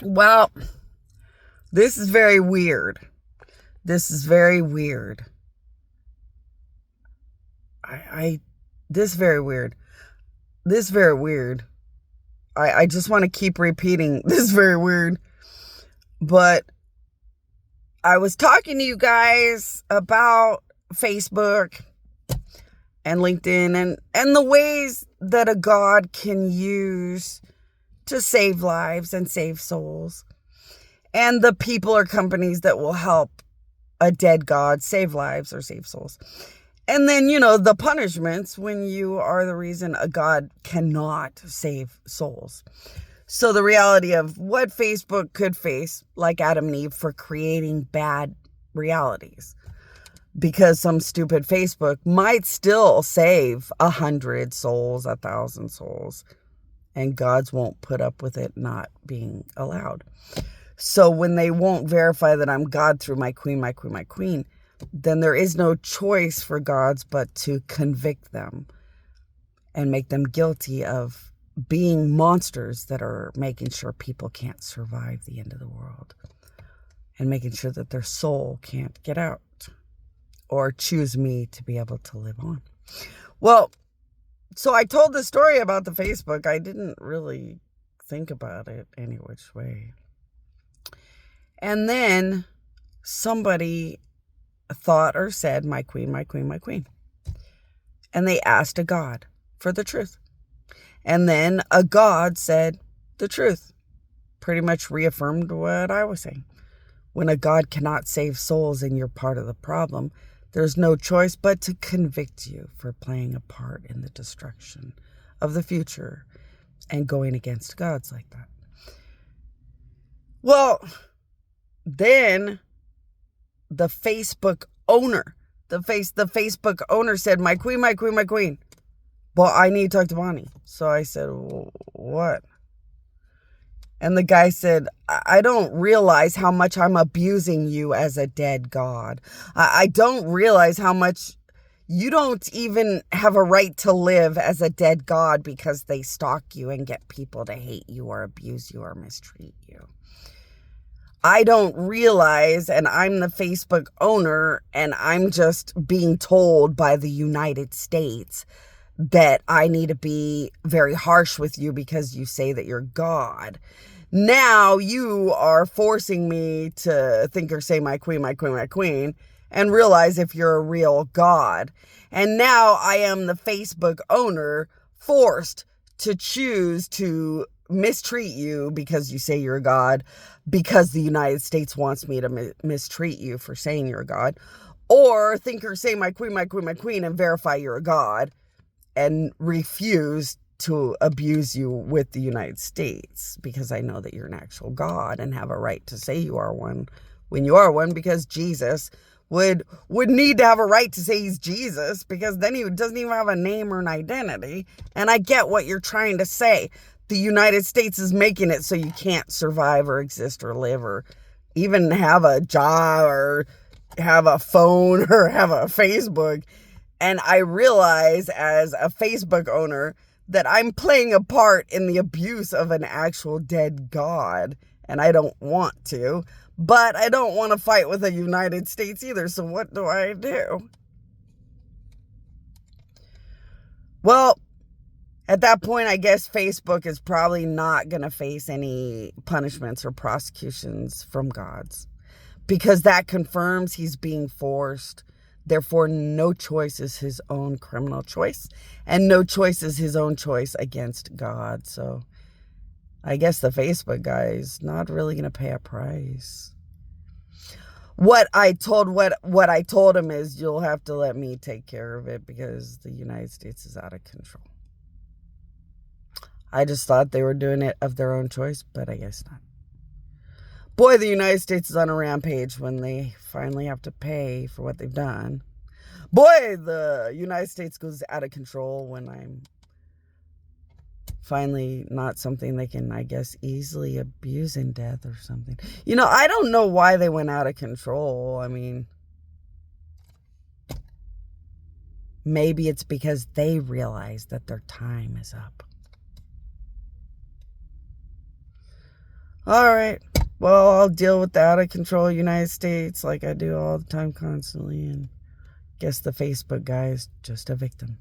Well, this is very weird. This is very weird. This very weird. This very weird. I just want to keep repeating this very weird. But I was talking to you guys about Facebook and LinkedIn and the ways that a God can use to save lives and save souls. And the people or companies that will help a dead God save lives or save souls. And then, the punishments when you are the reason a God cannot save souls. So the reality of what Facebook could face, like Adam and Eve, for creating bad realities. Because some stupid Facebook might still save 100 souls, 1,000 souls. And God's won't put up with it not being allowed. So when they won't verify that I'm God through my queen, then there is no choice for gods but to convict them and make them guilty of being monsters that are making sure people can't survive the end of the world and making sure that their soul can't get out or choose me to be able to live on. Well, so I told the story about the Facebook. I didn't really think about it any which way. And then somebody thought or said, my queen. And they asked a God for the truth. And then a God said the truth. Pretty much reaffirmed what I was saying. When a God cannot save souls and you're part of the problem, there's no choice but to convict you for playing a part in the destruction of the future and going against gods like that. Well, then the Facebook owner, the Facebook owner said, my queen. Well, I need to talk to Bonnie. So I said, what? And the guy said, I don't realize how much I'm abusing you as a dead God. I don't realize how much you don't even have a right to live as a dead God because they stalk you and get people to hate you or abuse you or mistreat you. I don't realize, and I'm the Facebook owner, and I'm just being told by the United States that I need to be very harsh with you because you say that you're God. Now you are forcing me to think or say my queen, and realize if you're a real God. And now I am the Facebook owner forced to choose to mistreat you because you say you're a God, because the United States wants me to mistreat you for saying you're a God, or think or say my queen, and verify you're a God and refuse to abuse you with the United States because I know that you're an actual God and have a right to say you are one when you are one, because Jesus would need to have a right to say he's Jesus, because then he doesn't even have a name or an identity. And I get what you're trying to say. The United States is making it so you can't survive or exist or live or even have a job or have a phone or have a Facebook. And I realize as a Facebook owner that I'm playing a part in the abuse of an actual dead God. And I don't want to. But I don't want to fight with the United States either. So what do I do? Well, at that point, I guess Facebook is probably not going to face any punishments or prosecutions from gods, because that confirms he's being forced. Therefore, no choice is his own criminal choice, and no choice is his own choice against God. So I guess the Facebook guy is not really going to pay a price. What I told him is, you'll have to let me take care of it because the United States is out of control. I just thought they were doing it of their own choice, but I guess not. Boy, the United States is on a rampage when they finally have to pay for what they've done. Boy, the United States goes out of control when I'm finally not something they can, I guess, easily abuse in death or something. I don't know why they went out of control. I mean, maybe it's because they realize that their time is up. All right. Well, I'll deal with the out of control United States like I do all the time constantly. And guess the Facebook guy is just a victim.